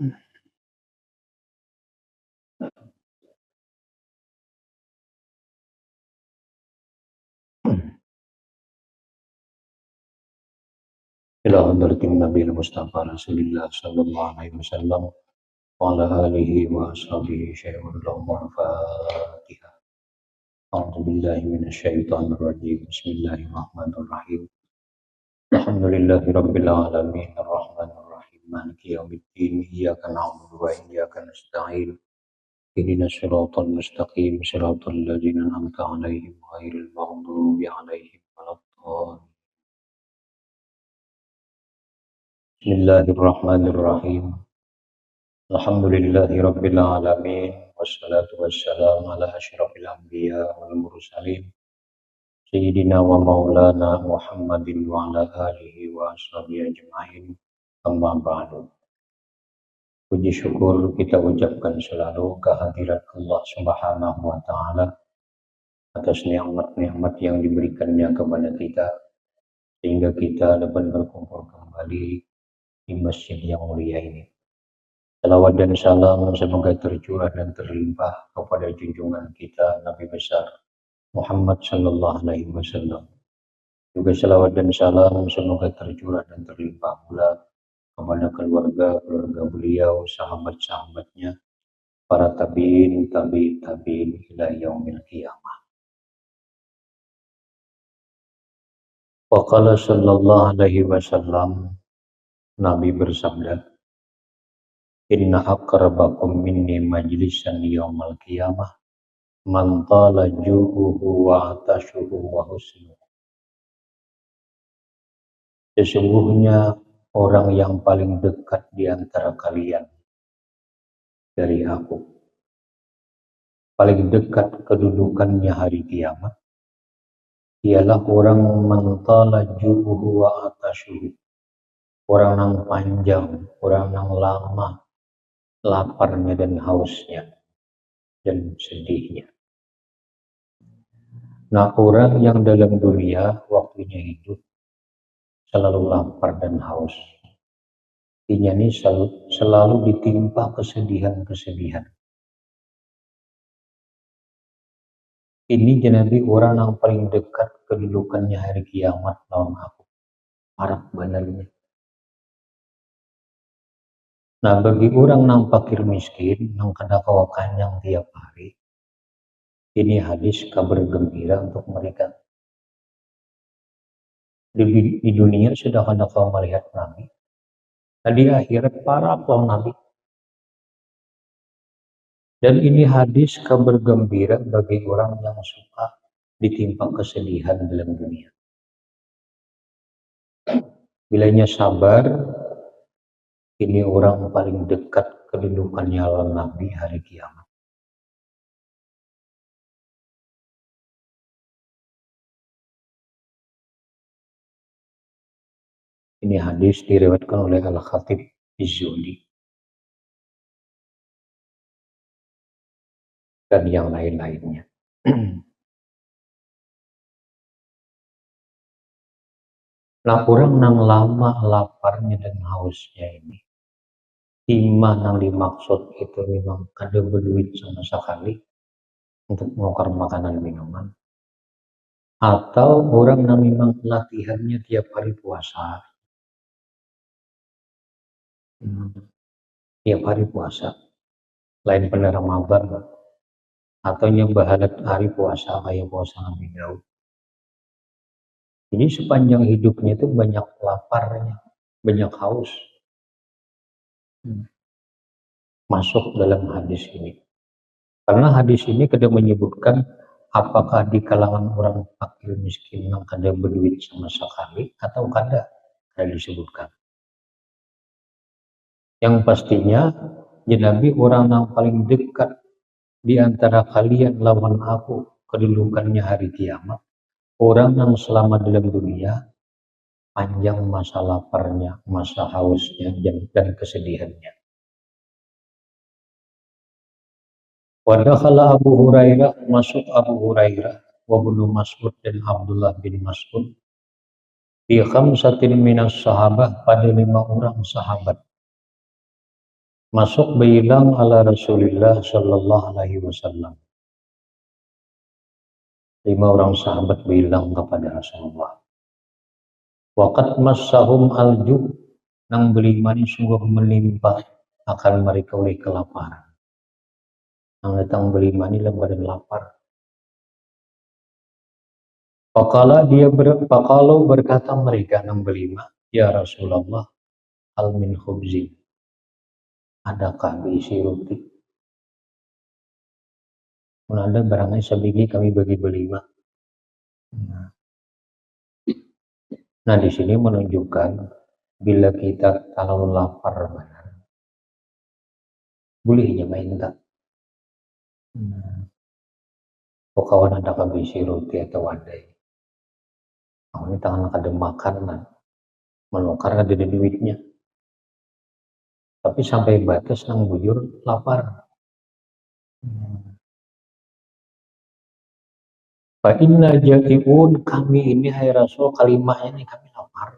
إلى حضرة النبي المصطفى رسول الله صلى الله عليه وسلم وعلى آله وأصحابه شيء لهم الفاتحة. أعوذ بالله من الشيطان الرجيم. بسم الله الرحمن الرحيم. الحمد لله رب العالمين الرحمن الرحيم مالك يوم الدين إياك نعبد وإياك نستعين اهدنا الصراط المستقيم صراط الذين أنعمت عليهم غير المغضوب عليهم ولا الضالين. بسم الله الرحمن الرحيم. الحمد لله رب العالمين والصلاة والسلام على أشرف الأنبياء والمرسلين سيدنا ومولانا محمد وعلى آله وأصحابه أجمعين. Amma ba'du. Puji syukur kita ucapkan selalu kehadirat Allah Subhanahu wa Ta'ala atas nikmat-nikmat yang diberikannya kepada kita sehingga kita dapat berkumpul kembali di masjid yang mulia ini. Salawat dan salam semoga tercurah dan terlimpah kepada junjungan kita Nabi besar Muhammad sallallahu alaihi wasallam. Juga salawat dan salam semoga tercurah dan terlimpah pula kepada keluarga beliau, sahabat-sahabatnya, para tabi'in ila yaumil qiyamah. Wa qala sallallahu alaihi wasallam, Nabi bersabda, inna aqrabakum minni majlisan yaumal qiyamah man tala ju'uhu wa atashuhu wa husnuhu. Sesungguhnya orang yang paling dekat di antara kalian dari aku, paling dekat kedudukannya hari kiamat, ialah orang mantala ju'uhu wa atashuhu, orang yang panjang, orang yang lama laparnya dan hausnya dan sedihnya. Nah, orang yang dalam dunia waktunya hidup selalu lapar dan haus. Artinya ini selalu ditimpa kesedihan-kesedihan. Ini jadi orang yang paling dekat kedudukannya hari kiamat lawan aku. Harap benernya. Nah, bagi orang yang fakir miskin, yang kada kawakanyang tiap hari, ini hadis kabar gembira untuk mereka. Di dunia sudah kada kau melihat Nabi. Nah, di akhirat para lawan Nabi. Dan ini hadis kabar gembira bagi orang yang suka ditimpa kesedihan dalam dunia. Bilanya sabar, ini orang paling dekat kedudukannya lawan Nabi hari kiamat. Ini hadis diriwayatkan oleh Al-Khatib Az-Zuhli dan yang lain-lainnya. Nah, orang yang lama laparnya dan hausnya ini, iman yang dimaksud itu memang kada berduit sama sekali untuk menukar makanan minuman, atau orang yang memang latihannya tiap hari puasa. Tiap hari puasa, lain pada Ramadan, atau nyembah hari puasa kayak puasa Nabi Daud. Jadi sepanjang hidupnya itu banyak laparnya, banyak haus. Masuk dalam hadis ini. Karena hadis ini kada menyebutkan apakah di kalangan orang fakir miskin yang kada berduit sama sekali atau kada disebutkan. Yang pastinya Nabi orang yang paling dekat di antara kalian lawan aku kedudukannya hari kiamat, orang yang selama dalam dunia panjang masa laparnya, masa hausnya dan kesedihannya. Wadakhala Abu Hurairah, masuk Abu Hurairah wa Ibnu Mas'ud dan Abdullah bin Mas'ud fi khamsatin minas sahabah, pada 5 orang sahabat. Masuk bilang ala Rasulullah sallallahu alaihi wasallam. 5 orang sahabat bilang kepada Rasulullah, waqad massahum alju, nang berlima ini sungguh menimpa akan mereka oleh kelaparan. Nang datang berlima ini badan lapar. Pakalau berkata mereka nang berlima, ya Rasulullah, al min khubzi, adakah berisi roti? Ada barangnya sebiji kami bagi berlima. Nah di sini menunjukkan bila kita kalau lapar benar, bolehnya minta. Kawan ada berisi roti atau wadai. Ini tangan ada makanan, menukar ada duitnya. Tapi sampai batas nang bujur lapar. Fa inna jatiun, kami ini hai Rasul, kalimatnya ini kami lapar.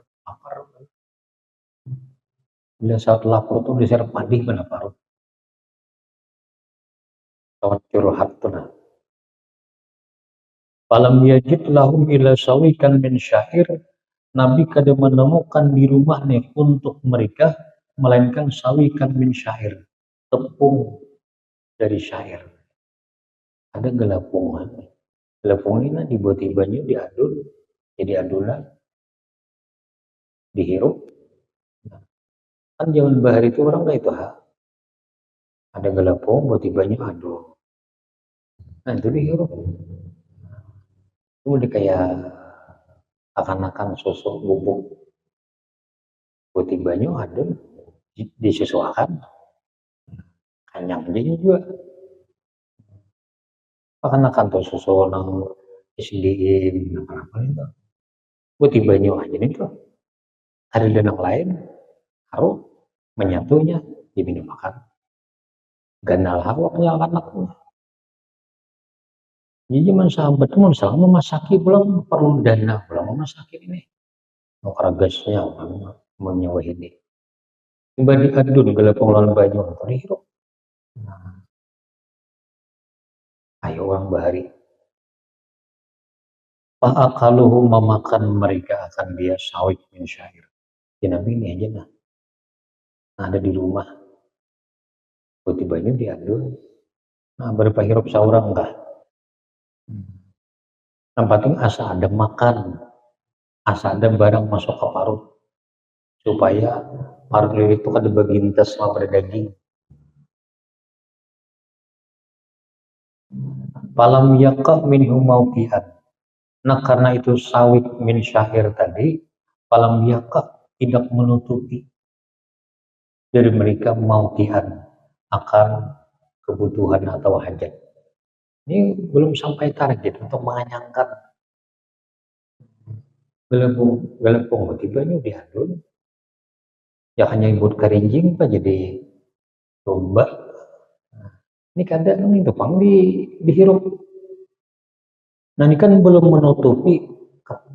Bila saat lapar tuh diserap mandi lapar. Kawat curhat tuh nah. Falam yajid lahum ila sawikan min syair, Nabi kada menemukan di rumahnya untuk mereka melainkan sawikan min syair, tepung dari syair. Ada gelapungan. Gelapung ini dibuat banyu, diadun, jadi adunan, dihirup. Kan zaman bahari itu orang kayak itu ada gelapung buat banyu adun. Nah itu dihirup. Itu kayak akan-akan susu bubuk buat banyu adun, disesuaikan. Kanyang jadi juga. Akan-akan tuh susu nang isdiin apa itu. Buat banyu aja nih tuh. Ada yang lain, harus menyatunya diminum makan. Ganal hawaknya anak-anaknya. Jadi zaman sahabat itu selama memasaki belum perlu dana, belum memasaki ini. Mau keragasnya, mau nyawa ini. Tiba diadun gelapung lawan banyu untuk dihirup. Nah, ayo orang bahari. Fa'akaluhu, memakan mereka akan dia sawit min syair. Ya Nabi ini aja nah. Ada di rumah. Putih banyu diadun. Nah berapa hirup seorang enggak? Yang penting asa ada makan, asa ada barang masuk ke parut, supaya parut lilit itu kan dibagintes sama pada daging. Falam yaqa minhu mauqi'an. Nah karena itu sawit min syair tadi, falam yaqa, tidak menutupi dari mereka mauqi'an akan kebutuhan atau hajat. Ini belum sampai target untuk mengenyangkan. Gelapung tiba-tiba diadun. Ya hanya buat kerinjing pak jadi domba. Ini kadang ini tepang dihirup. Nah ini kan belum menutupi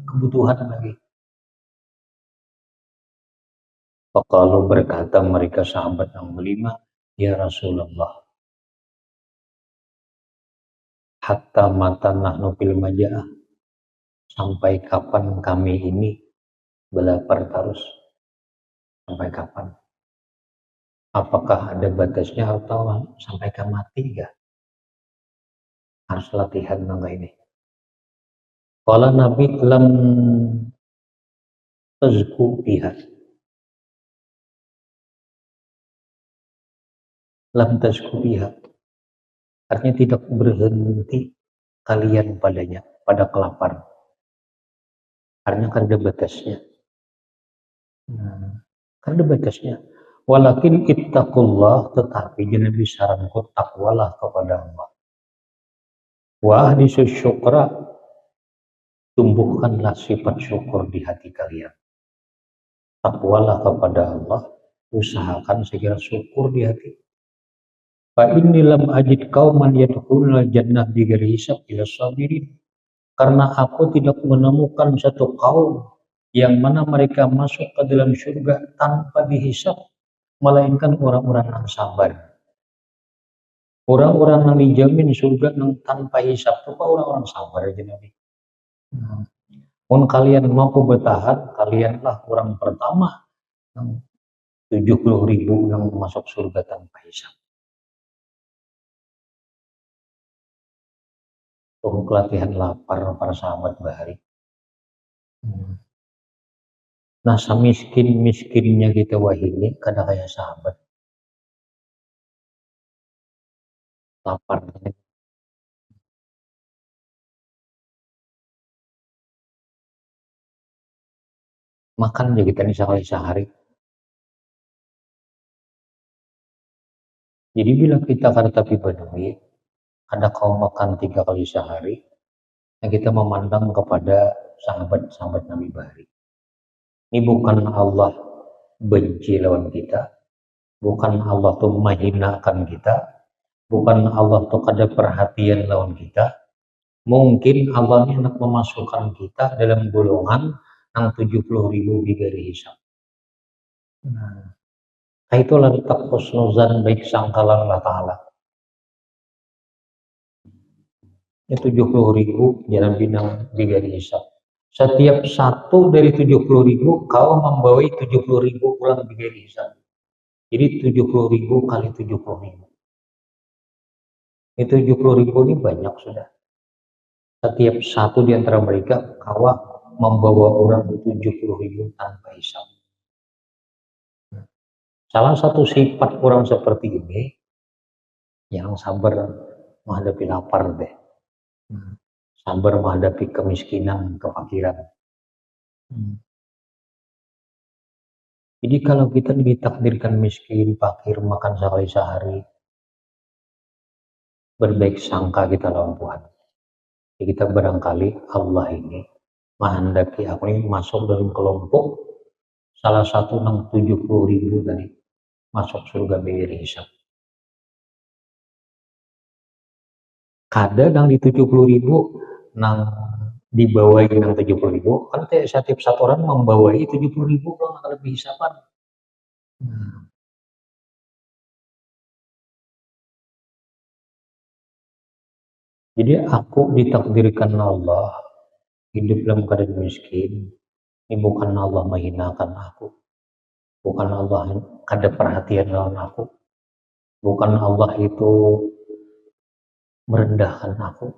kebutuhan lagi. Kalau berkata mereka sahabat yang berlima, ya Rasulullah, hatta mata nahnu fil maja'ah, sampai kapan kami ini belapar terus? Sampai kapan? Apakah ada batasnya atau sampai ke mati ya? Harus latihan nangga ini. Kalau Nabi lam tazku biha, lam tazku biha, artinya tidak berhenti kalian padanya, pada kelaparan. Artinya kan ada batasnya. Kan ada batasnya. Walakin ittaqullah, tetapi jangan disarankan takwalah kepada Allah. Wa ahdisus syukra, tumbuhkanlah sifat syukur di hati kalian. Takwalah kepada Allah, usahakan segera syukur di hati. Fa inni lam ajid qauman yadkhulul jannah bighairi hisab ila sabirin. Karena aku tidak menemukan satu kaum yang mana mereka masuk ke dalam surga tanpa dihisab melainkan orang-orang yang sabar. Orang-orang yang dijamin surga yang tanpa hisab itu orang-orang sabar aja Nabi. Nah, pun kalian mampu bertahan, kalianlah orang pertama yang 70.000 yang masuk surga tanpa hisab. Untuk latihan lapar para sahabat bahari. Nah, semiskin-miskinnya kita wahini kada kayak sahabat. Lapar. Makan aja kita nih sekali sehari. Jadi bila kita tapi Badawi, ada kau makan 3 kali sehari, nah kita memandang kepada sahabat-sahabat Nabi Bahari. Ini bukan Allah benci lawan kita, bukan Allah tuh menghinakan kita, bukan Allah tuh kada perhatian lawan kita. Mungkin Allah ini hendak memasukkan kita dalam golongan yang 70.000 bigari hisab. Nah, itulah letak husnuzan baik sangkalan Allah Ta'ala. Ini 70.000 jalan bintang bigari hisab. Setiap satu dari 70.000 kau membawai 70.000 pulang bigari hisab. Jadi 70.000 kali 70.000. Itu 70.000 ini banyak sudah. Setiap satu di antara mereka kau membawa orang 70.000 tanpa hisab. Salah satu sifat orang seperti ini yang sabar menghadapi lapar deh. Sabar menghadapi kemiskinan, kefakiran. Jadi kalau kita ditakdirkan miskin, fakir, makan sekali sehari, berbaik sangka kita lawan Tuhan. Jadi kita barangkali Allah ini menghendaki aku ini masuk dalam kelompok salah satu 70.000 tadi masuk surga bigari hisab. Kada yang di 70.000 nang dibawai nang 70.000 kan setiap satu orang membawai 70.000 kalau nggak lebih hisapan. Jadi aku ditakdirkan Allah hidup dalam keadaan miskin. Ini bukan Allah menghinakan aku, bukan Allah kada perhatian lawan aku, bukan Allah itu merendahkan aku.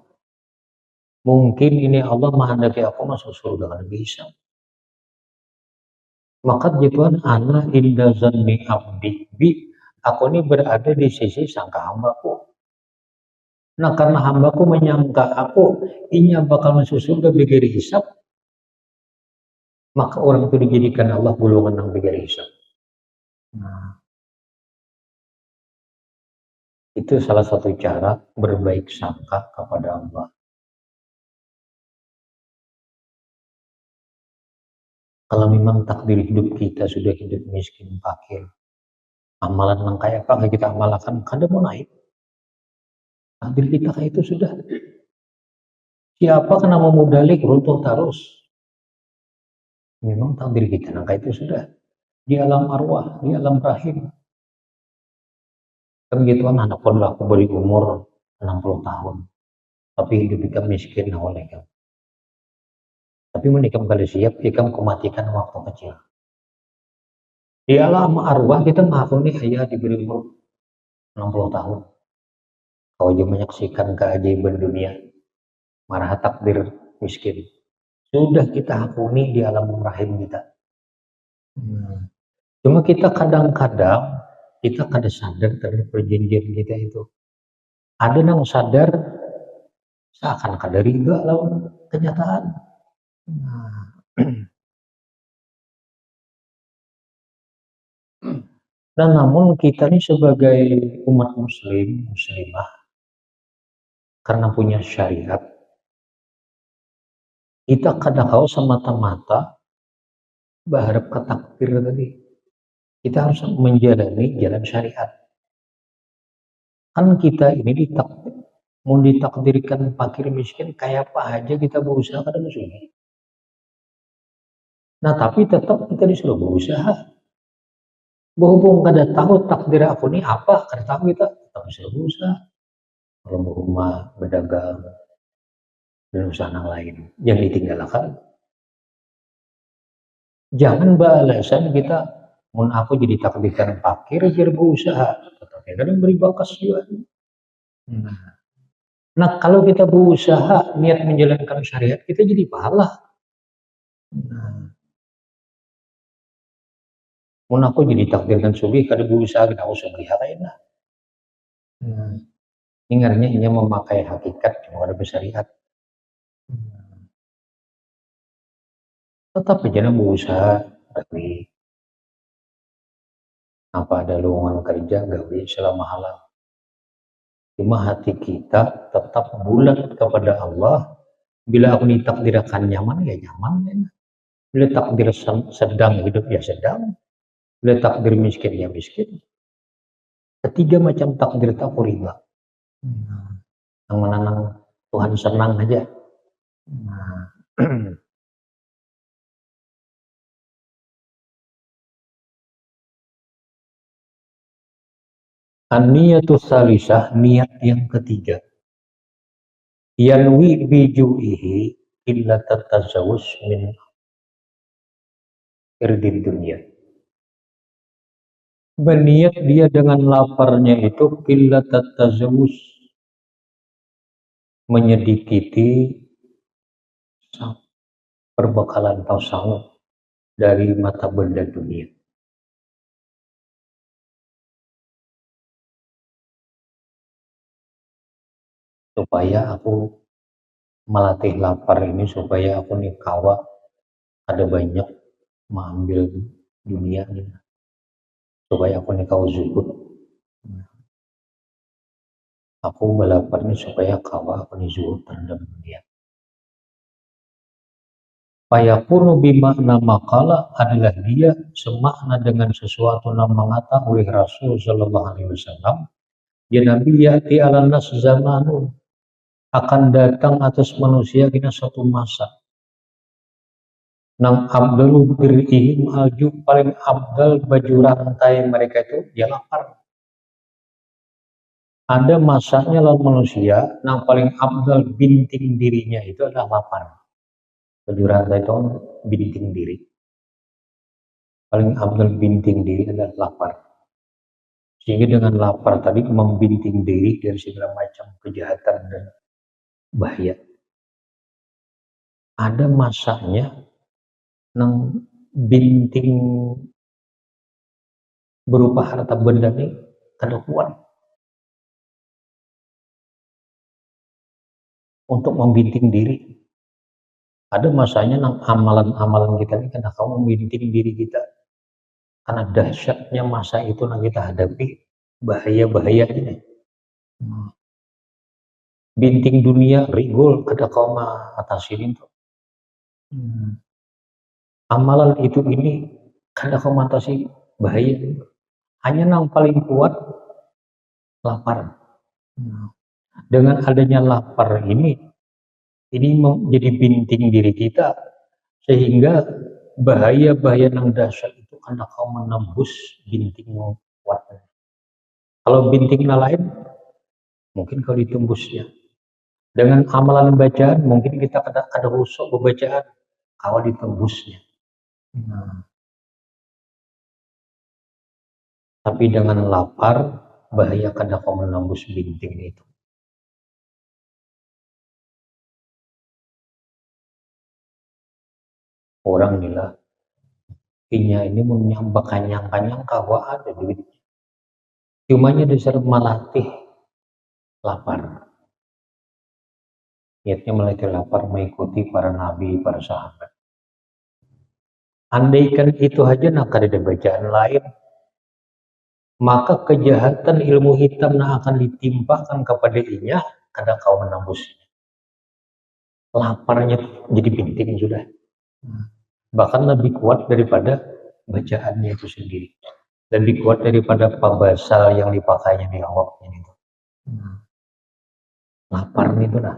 Mungkin ini Allah menghendaki aku masuk surga kan bisa. Maka Tuhan ana inda zanni abdi bi, aku ini berada di sisi sangka hambaku. Nah karena hambaku menyangka aku inya bakal masuk surga bigari hisab, maka orang itu dijadikan Allah golongan yang bigari hisab. Nah, itu salah satu cara berbaik sangka kepada Allah. Kalau memang takdir hidup kita sudah hidup miskin, fakir, amalan yang kayak apa kita amalkan, kada mau naik. Takdir kita kayak itu sudah. Siapa kena memudalik runtuh terus. Memang takdir kita nah kayak itu sudah. Di alam arwah, di alam rahim. Kan gitu kan anak pun aku beri umur 60 tahun. Tapi hidup kita miskin oleh kan. Tapi menikam kali siap, ikam kematikan waktu kecil. Di alam arwah kita mengakui ayah diberi umur 60 tahun. Kau aja menyaksikan keajaiban dunia, marah takdir miskin. Sudah kita akuni di alam rahim kita. Cuma kita kadang-kadang kita kada sadar terhadap perjanjian kita itu. Ada yang sadar seakan kada riba lawan kenyataan. Dan namun kita ini sebagai umat muslim, muslimah, karena punya syariat, kita kadang kau semata-mata berharap ke takdir tadi. Kita harus menjalani jalan syariat. Kan kita ini mau ditakdirkan fakir miskin kayak apa aja kita berusaha kadang sulit. Nah tapi tetap kita disuruh berusaha. Berhubung kada tahu takdir aku nih apa, kada tahu kita tetap bisa berusaha. Kalau berumah, berdagang, dan usaha yang lain. Yang ditinggalkan, jangan beralasan kita, mun aku jadi takdirkan fakir biar berusaha. Tetapi kadang beri bakas juga. Nah, kalau kita berusaha niat menjalankan syariat, kita jadi pahala. Nah, mun aku jadi takdirkan sugih, kada berusaha kita aku sugih lain lah. Ingatnya ini memakai hakikat cuma ada bersyariat. Tetap jangan berusaha, tapi apa ada lowongan kerja gawe selama halal. Cuma hati kita tetap bulat kepada Allah. Bila aku ditakdirkan nyaman ya nyaman ya. Bila takdir sedang hidup ya sedang. Bila takdir miskin ya miskin. Ketiga macam takdir tak aku riba. Yang menanam Tuhan senang aja. An-niyatu salisah, niat yang ketiga. Yanwi biju'ihi illa tatazawus min irdid dunia. Berniat dia dengan laparnya itu illa tatazawus, menyedikiti perbekalan tasawuf dari mata benda dunia. Supaya aku melatih lapar ini supaya aku nih kawa ada banyak mengambil dunia ini. Supaya aku nih kau zuhud. Aku belapar nih supaya kawa aku nih zuhud terhadap dunia. Fayakunu bimakna maqala adalah dia semakna dengan sesuatu yang mengata oleh Rasul Shallallahu Alaihi Wasallam. Ya Nabi yati ala nas zamanun, akan datang atas manusia kena suatu masa. Nang abdalu birihim alju, paling abdal baju rantai mereka itu dia lapar. Ada masanya lawan manusia, nang paling abdal binting dirinya itu adalah lapar. Baju rantai itu binting diri. Paling abdal binting diri adalah lapar. Sehingga dengan lapar tadi membinting diri dari segala macam kejahatan dan bahaya. Ada masanya nang binting berupa harta benda ini kada kuat untuk membinting diri. Ada masanya nang amalan-amalan kita ini kada kau membinting diri kita. Karena dahsyatnya masa itu yang kita hadapi, bahaya-bahaya ini. Binting dunia, rigol, kada kau mengatasi itu. Amalan itu ini kada kau mengatasi bahaya. Hanya yang paling kuat lapar. Dengan adanya lapar ini menjadi binting diri kita sehingga bahaya-bahaya yang dahsyat itu kada kau menembus binting yang kuat. Kalau binting lain mungkin kau ditembusnya. Dengan amalan bacaan mungkin kita kada rusuk bacaan, kau ditembusnya. Tapi dengan lapar bahaya kada kau menembus binting itu. Orang bilang inya ini menyambak kanyang-kanyang kawa ada duit. Cumanya dasar melatih lapar. Niatnya melatih lapar mengikuti para nabi, para sahabat. Andaikan itu aja nak ada bacaan lain, maka kejahatan ilmu hitam yang akan ditimpakan kepada inya kada kau menembusnya. Laparnya jadi binting sudah. Bahkan lebih kuat daripada bacaannya itu sendiri. Lebih kuat daripada pabasal yang dipakainya di awaknya itu. Lapar itu lah.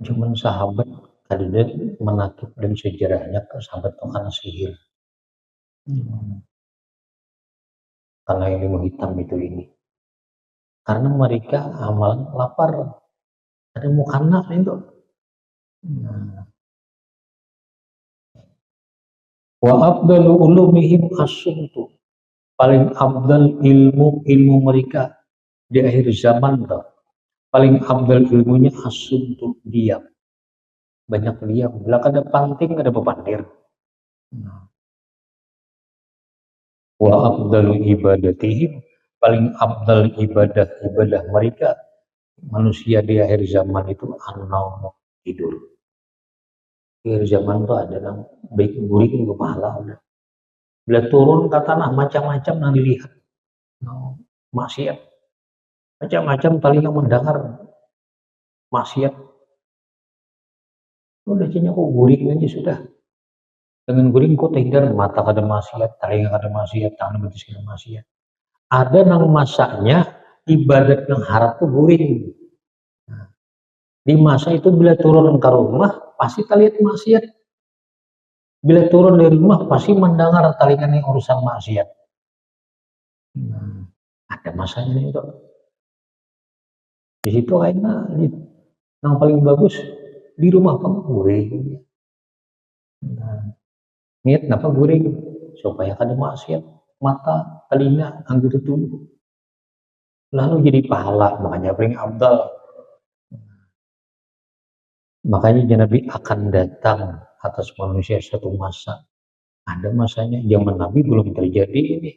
Cuman sahabat Ada menakib dan sejarahnya ke sahabat tukang sihir. Karena ilmu hitam itu ini. Karena mereka amalan lapar. Ada mukannaf itu. Wa afdalu ulumihim as-sumtu. Paling afdal ilmu mereka di akhir zaman tuh. Paling afdal ilmunya as-sumtu, diam. Banyak diam. Bila ada panting ada pepandir. Wa afdalu ibadatihim, paling afdal ibadah mereka manusia di akhir zaman itu an-naum, tidur. Di akhir zaman tuh ada yang baik buruk juga pahala udah. Bila turun ke tanah macam-macam yang dilihat, maksiat, macam-macam telinga mendengar maksiat. Udah cinya kok guring aja sudah. Dengan guring kok tidak mata kada maksiat, telinga kada maksiat, tangan betis kada maksiat. Ada nang masaknya ibadat yang harap tuh guring. Nah, di masa itu bila turun ke rumah pasti terlihat maksiat. Bila turun dari rumah pasti mendengar telinga urusan maksiat. Ada masanya itu. Di situ kayaknya yang paling bagus di rumah kamu guring. Niat kenapa guring? Supaya kada maksiat, mata, telinga, anggota tubuh. Lalu jadi pahala, makanya paling abdal. Makanya Nabi akan datang atas manusia satu masa. Ada masanya, zaman Nabi belum terjadi ini.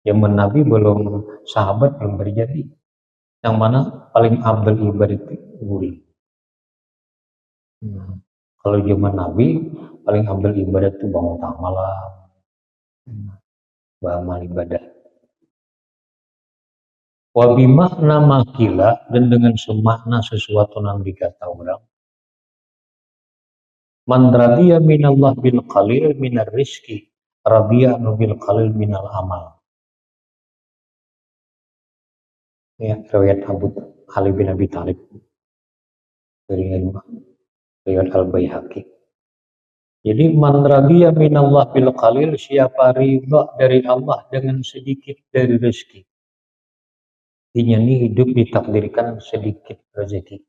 Zaman Nabi belum, sahabat belum terjadi. Yang mana paling abdal ibadah itu guring. Kalau zaman Nabi paling abdal ibadah itu bangun tengah malam, beramal ibadah. Wa bimakna makila, dan dengan semakna sesuatu yang dikata orang. Man radiya minallah bil qalil minar rizki, radiya bil qalil minal amal. Ya, riwayat Ali bin Abi Thalib dari riwayat Al-Baihaqi. Jadi man radiya minallah bil qalil, siapa ridha dari Allah dengan sedikit dari rezeki. Dinya ini hidup ditakdirkan sedikit rezeki.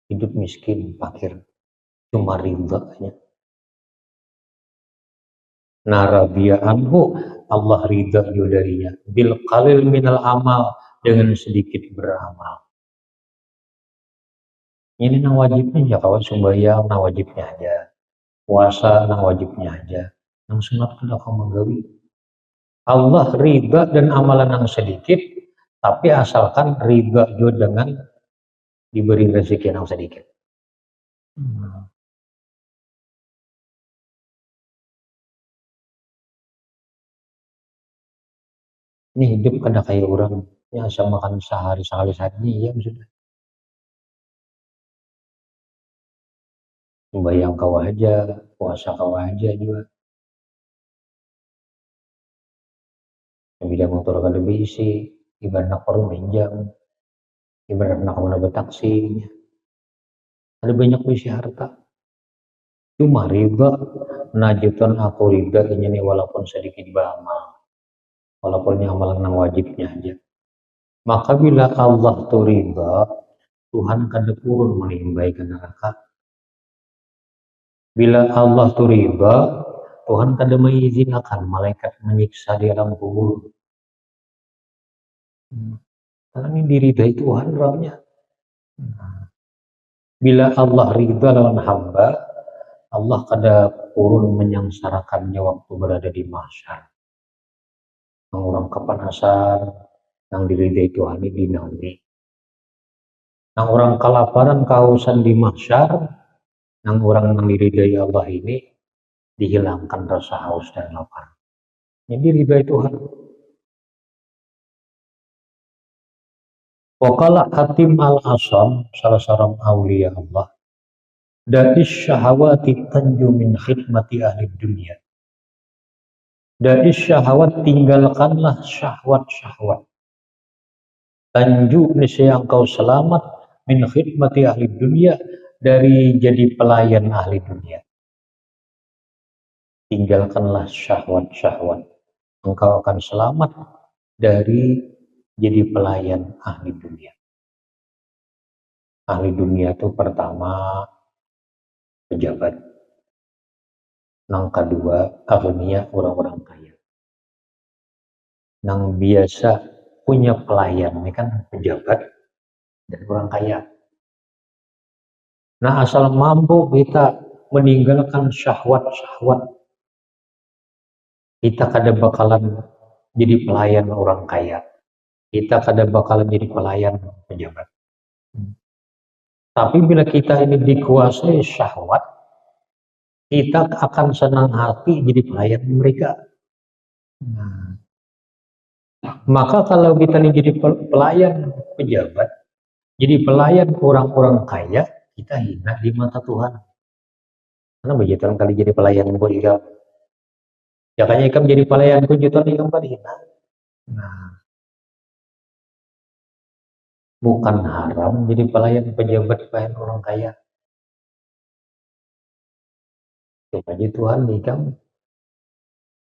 Hidup miskin, fakir. Cuma ridhanya. Naradiya anhu, Allah ridha darinya. Bil qalil minal amal, dengan sedikit beramal. Ini nang wajibnya ya kawan, sembahyang nang wajibnya aja. Puasa nang wajibnya aja. Nang sunat kada kau menggawi. Allah ridha dan amalan nang sedikit, tapi asalkan ridha juga dengan diberi rezeki yang sedikit. Ini hidup kada kayak orang yang asal makan sehari ya sudah. Sembahyang kau aja, puasa kau aja juga. Bila motor kada bisi, ibarat perlu pinjam, ibarat nak mana betaksi. Ada banyak bisi harta. Cuma riba, najutan aku riba ini walaupun sedikit beramal, walaupun yang amalan yang wajibnya aja. Maka bila Allah tu riba, Tuhan kada turun menimbai ke neraka. Bila Allah tu riba, Tuhan kada mengizinkan malaikat menyiksa di alam kubur. Karena ini diridai Tuhan orangnya. Bila Allah ridha lawan hamba, Allah kada turun menyengsarakannya waktu berada di mahsyar. Yang orang kepanasan, yang diridai Tuhan ini dinaungi. Yang orang kelaparan, kehausan di mahsyar, yang orang yang diridai Allah ini dihilangkan rasa haus dan lapar. Ini diridai Tuhan. Waqala Hatim al-Asam, salah seorang aulia Allah, Da'is syahawati tanju min khidmati ahli dunia. Da'is syahawat, tinggalkanlah syahwat-syahwat. Tanju niscaya engkau selamat min khidmati ahli dunia, dari jadi pelayan ahli dunia. Tinggalkanlah syahwat-syahwat. Engkau akan selamat dari jadi pelayan ahli dunia. Ahli dunia itu pertama pejabat. Yang kedua aghnia, orang-orang kaya. Yang biasa punya pelayan ini kan pejabat dan orang kaya. Nah, asal mampu kita meninggalkan syahwat-syahwat, kita kada bakalan jadi pelayan orang kaya. Kita kada bakalan jadi pelayan pejabat. Tapi bila kita ini dikuasai syahwat, kita akan senang hati jadi pelayan mereka. Nah, maka kalau kita ini jadi pelayan pejabat, jadi pelayan orang-orang kaya, kita hina di mata Tuhan. Karena begitu kali jadi pelayan ku ikam. Ya kayaknya ikam jadi pelayan ku jutaan ikam kan hina. Nah, bukan haram jadi pelayan pejabat, pelayan orang kaya. Supaya Tuhan ikam,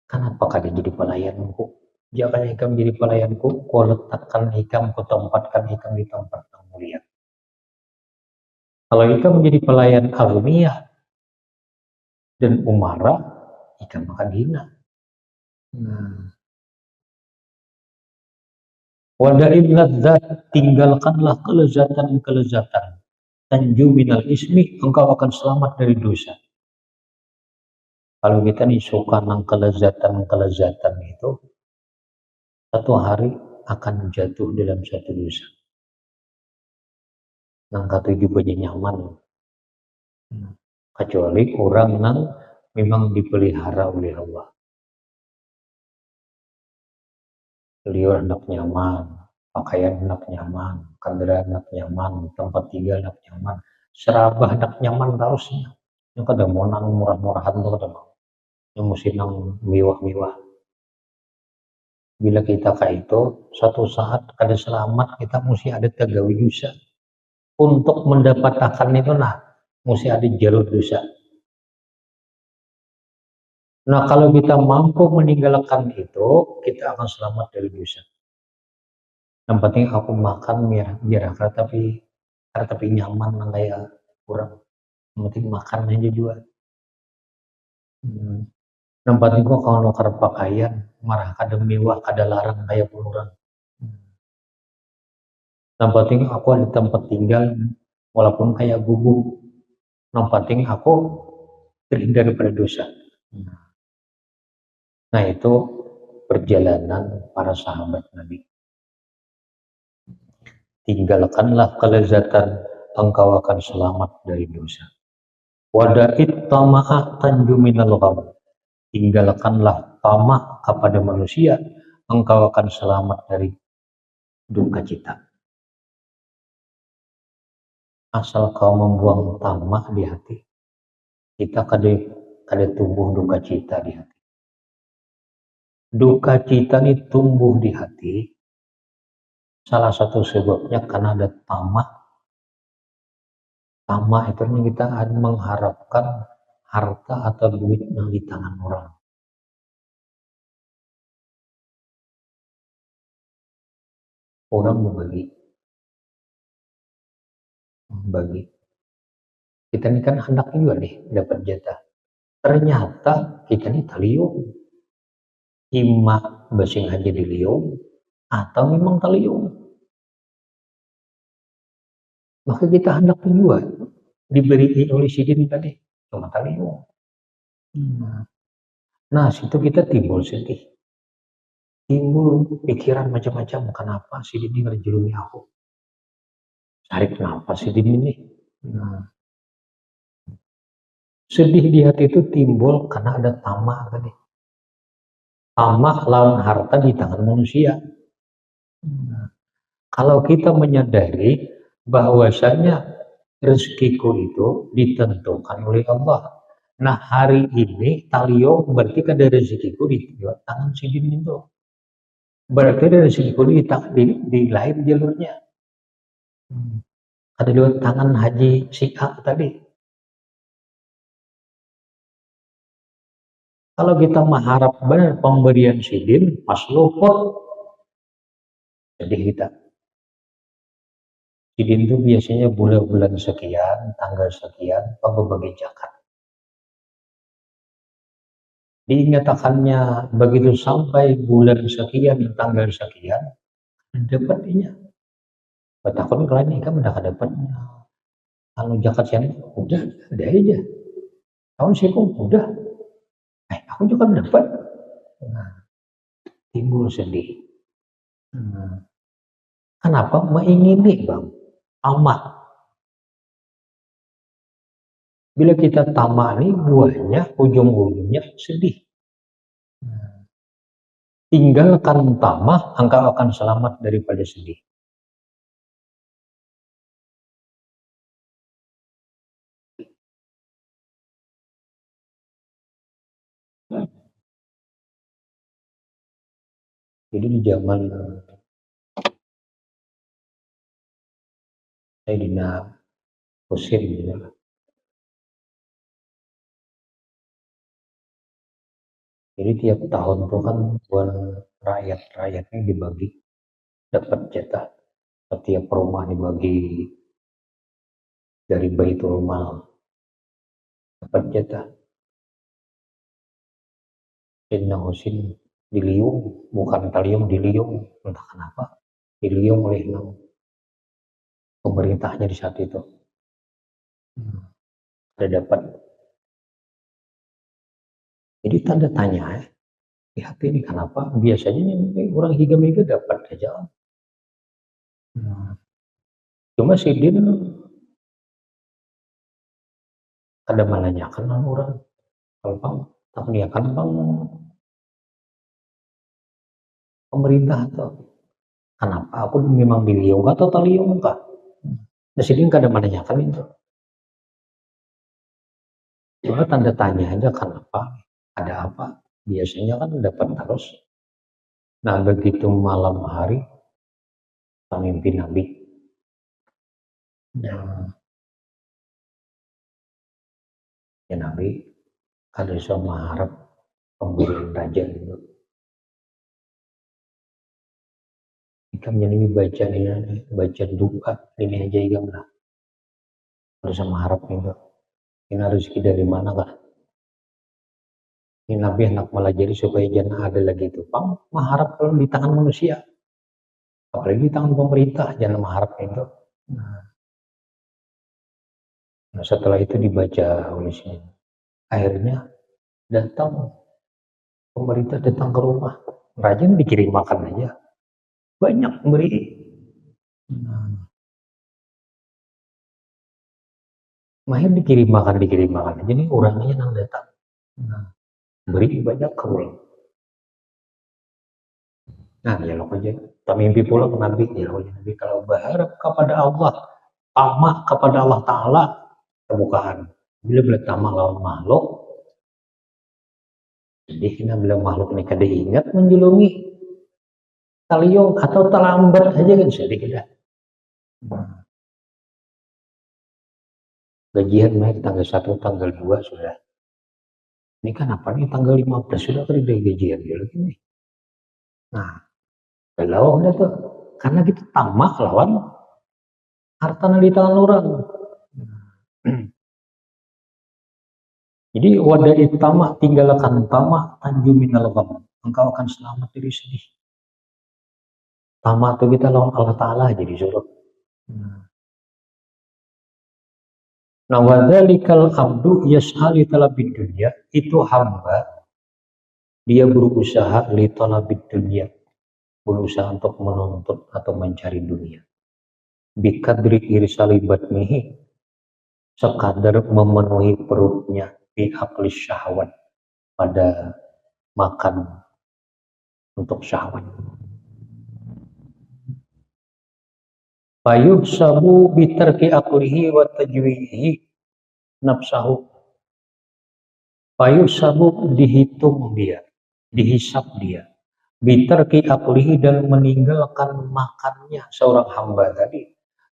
kenapa kalian jadi pelayanku? Jangan ikam jadi pelayanku, kau letakkan ikam, kau tempatkan ikam di tempat yang mulia. Kalau ikam menjadi pelayan aghnia dan umara, ikam akan hina. Wada'il ladzat, tinggalkanlah kelezatan-kelezatan. Tanju minal ismi, engkau akan selamat dari dosa. Kalau kita nih suka nang kelezatan-kelezatan itu, satu hari akan jatuh dalam satu dosa. Nang katuju banyak nyaman. Kecuali orang yang memang dipelihara oleh Allah. Beliau hendak nyaman, pakaian hendak nyaman, kendaraan hendak nyaman, tempat tinggal hendak nyaman, serabah hendak nyaman terusnya. Yang kada mau nang murah-murahan tuh kada mau. Yang mesti nang mewah-mewah. Bila kita kayak itu, suatu saat kada selamat, kita mesti ada tegawi dosa. Untuk mendapatkan itu mesti ada jalur dosa. Nah, kalau kita mampu meninggalkan itu, kita akan selamat dari dosa. Yang penting aku makan biar tapi nyaman kayak kurang. Yang penting makan aja juga. Yang penting kok kalau karep pakaian, marah kada mewah, kada larang kayak orang. Yang penting aku ada tempat tinggal, walaupun kayak gubuk. Yang penting aku terhindar dari dosa. Nah, itu perjalanan para sahabat Nabi. Tinggalkanlah kelezatan, engkau akan selamat dari dosa. Wada'it tama'a tanju minal gham. Tinggalkanlah tamak kepada manusia, engkau akan selamat dari duka cita. Asal kau membuang tamak di hati, kita kada tumbuh duka cita di hati. Duka cita ini tumbuh di hati, salah satu sebabnya karena ada tamak. Tamak itu kita mengharapkan harta atau duit yang di tangan orang. Orang membagi. Kita ini kan hendak juga nih dapat jatah. Ternyata kita ini taliung. Ima basing aja di liung atau memang taliung. Maka kita hendak juga diberi oleh sidin tadi cuma taliung. Nah, situ kita timbul sedih. Timbul pikiran macam-macam, kenapa sidin ini ngerjelumi aku? Cari kenapa sidin ini? Sedih di hati itu timbul karena ada tamak tadi. Tamak lawan harta di tangan manusia. Kalau kita menyadari bahwasanya rezekiku itu ditentukan oleh Allah. Nah, hari ini taliung berarti kada rezekiku di tangan sidin itu. Berarti rezekiku di lain jalurnya. ada lewat tangan Haji si A tadi. Kalau kita mengharap benar pemberian sidin, pas luput, sedih kita. Sidin itu biasanya bulan-bulan sekian, tanggal sekian, bagi zakat. Dinyatakannya begitu sampai bulan sekian, tanggal sekian, dapatnya. Takut kalian ini kan udah dapatnya. Kalau zakat siang, udah, ada aja. Tahun siku, udah. Aku juga dapat. Nah, timbul sedih. Kenapa mengingini, Bang? Tamak. Bila kita tamak nih, buahnya, ujung-ujungnya sedih. Tinggalkan tamak, engkau akan selamat daripada sedih. Jadi di zaman saya di Mesir gitu. Jadi tiap tahun itu kan buat rakyatnya dibagi, dapat jatah. Setiap rumah dibagi dari Baitul Mal, dapat jatah. Sayyidina Husin diliung, bukan taliung, diliung, entah kenapa, diliung oleh pemerintahnya di saat itu. Ada dapat. Jadi tanda tanya, di hati ini kenapa? Biasanya ini orang higa-higa dapat aja. Cuma sidin ada mananya kan orang kalau bang tak kan bang pemerintah atau kenapa aku memang diliung atau taliung kah? Nah sidin kada mananya kan itu. Cuma tanda tanya aja kenapa, ada apa? Biasanya kan dapat terus. Nah begitu malam hari pemimpin Nabi. Ya Nabi kada bisa mengharap pemberian raja itu. Kita menjadi baca doa ini aja ya lah. Harus mengharap itu. Ini rezeki dari mana kah? Ini Nabi hendak melajari supaya jangan ada lagi itu. Pang mengharap kalau di tangan manusia. Apalagi di tangan pemerintah jangan mengharap itu. Nah, setelah itu dibaca oleh sini. Akhirnya datang pemerintah datang ke rumah. Raja dikirim makan aja. Banyak beri. Mahir dikirim makan. Jadi orangnya yang datang. Beri banyak ke orang. Nah, ya lo aja. Tak mimpi pula ke Nabi. Ya lo Nabi kalau berharap kepada Allah, tamak kepada Allah Ta'ala, kebukaan. Bila tamak lawan makhluk, jadi kita bila makhluk ini kada ingat menjulungi taliung atau terlambat aja kan sedikit ya. Gajian naik tanggal 1, tanggal 2 sudah. Ini kan apa nih tanggal 15 sudah kerja gajian dia lagi nih. Nah, kalau udah tuh karena kita tamak lawan harta di tangan orang. Jadi wadai tamak, tinggalkan tamak, tanju minal gham. Engkau akan selamat dari sedih. Tamak itu kita lawan Allah Ta'ala jadi suruh. Nah, wadzalikal abdu yas'ali talabid dunya, itu hamba dia berusaha li talabid dunya, berusaha untuk menuntut atau mencari dunia. Bikadri irsali batnihi, sekadar memenuhi perutnya, bi akli syahwat, pada makan untuk syahwat. Fayuh sabu bitarki aklihi wa tajwihi nafsahu. Fayuh sabu dihitung dia, dihisap dia. Bitarki aklihi dan meninggalkan makannya seorang hamba tadi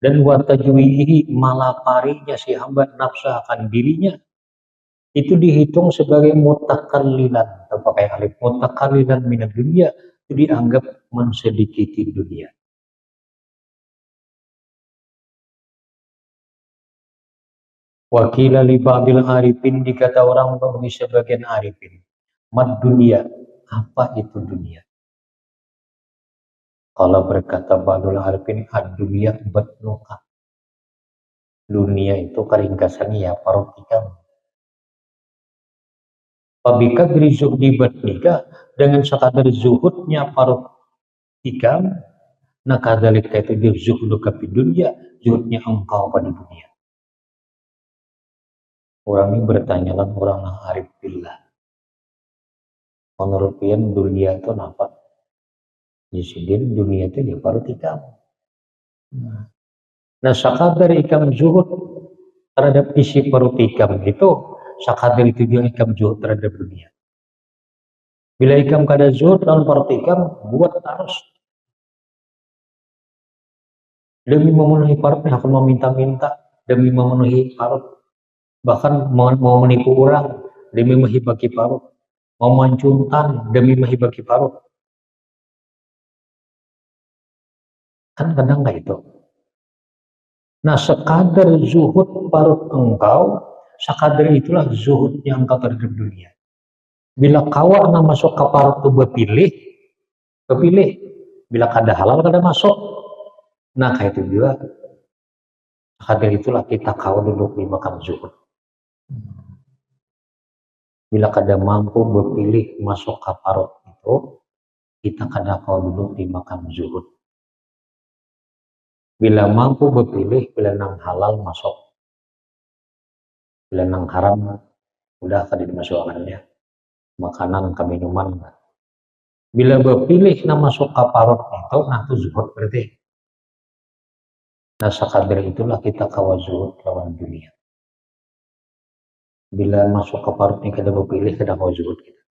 Dan wa tajwihi, malaparinya si hamba nafsa akan dirinya itu dihitung sebagai mutakallilan, atau pakai alif, mutakallilan minad dunia, itu dianggap mensedikiti dunia. Wakila li ba'dil arifin, dikata orang bagi sebagian arifin, mad dunia, apa itu dunia? Kalau berkata ba'dul arifin, ad dunia batnuka, dunia itu keringkasannya ya perut kamu. Pabikadri zuhdi batnika, dengan sekadar zuhudnya parut ikam, nah kadzalika itu zuhduka fid dunya, zuhudnya engkau pada dunia. Orang ini bertanya lan orang arif billah. Menurut pian dunia itu apa? Jisidin dunia itu ya parut ikam. Nah sekadar ikam zuhud terhadap isi parut ikam itu, sekadar itu dia ikam zuhud terhadap dunia. Bila ikam kada zuhud lawan parut ikam, buat harus demi memenuhi parutnya akan meminta-minta, demi memenuhi parut, bahkan mau menipu orang demi menghibaki parut, mau mancuntan demi menghibaki parut. Kan kadang nggak itu. Nah sekadar zuhud parut engkau, sekadar itulah zuhudnya engkau terhadap dunia. Bila kau anak masuk ke parut itu berpilih, bila kada halal kada masuk. Nah kayak itu juga, sekadar itulah kita kau duduk di makam zuhud. Bila kada mampu berpilih masuk ke parut itu, kita kada kau duduk di makam zuhud. Bila mampu berpilih, bila nang halal masuk, bila nang haram udah kada dimasukkannya makanan ke minuman. Bila berpilih nang masuk ke parut itu, nah itu zuhud berarti. Nah sekadar itulah kita kawa zuhud lawan dunia. Bila masuk ke parut ini kada berpilih, kada kawa zuhud kita.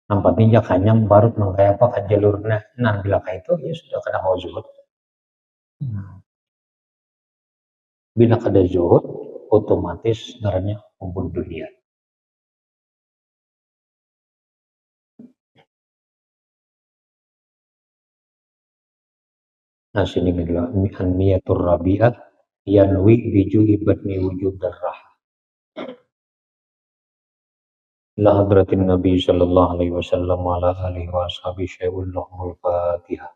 Nampaknya kanyang parut nang kaya apa kan jalurnya. Nah bila kayak itu ya sudah kada kawa zuhud. Bila kada zuhud, otomatis darahnya kumpul dunia. Nah sini adalah niyatur rabi'ah yanwi biju ibadni wujud darah. La hadratin Nabi sallallahu alaihi wasallam ala alihi wa ashabihi syai'ul lahmul fatihah.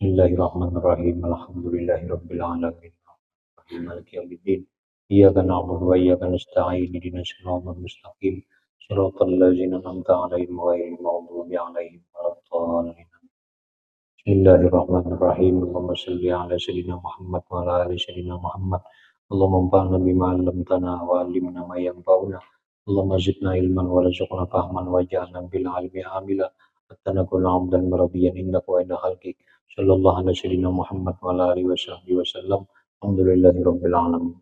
Bismillahirrahmanirrahim. Alhamdulillahi rabbil alamin. Maliki yaumiddin. Iyyaka na'budu wa iyyaka nasta'in. Ihdinas siratal mustaqim. Siratal ladzina an'amta 'alaihim ghairil maghdubi 'alaihim waladdallin. Bismillahirrahmanirrahim. Allahumma shalli ala sayyidina Muhammad wa ala ali sayyidina Muhammad. Allahumma anfa'na bima 'allamtana wa 'allimna ma yanfa'una. Allahumma zidna ilman wa rzuqna fahman waj'alna bil 'ilmi 'amila hatta nakuna 'abdan maradiyan indaka wa inda khalqik. Sallallahu ala sayyidina Muhammad wa ala alihi wa sahbihi wa sallam. Alhamdulillahi rabbil alamin.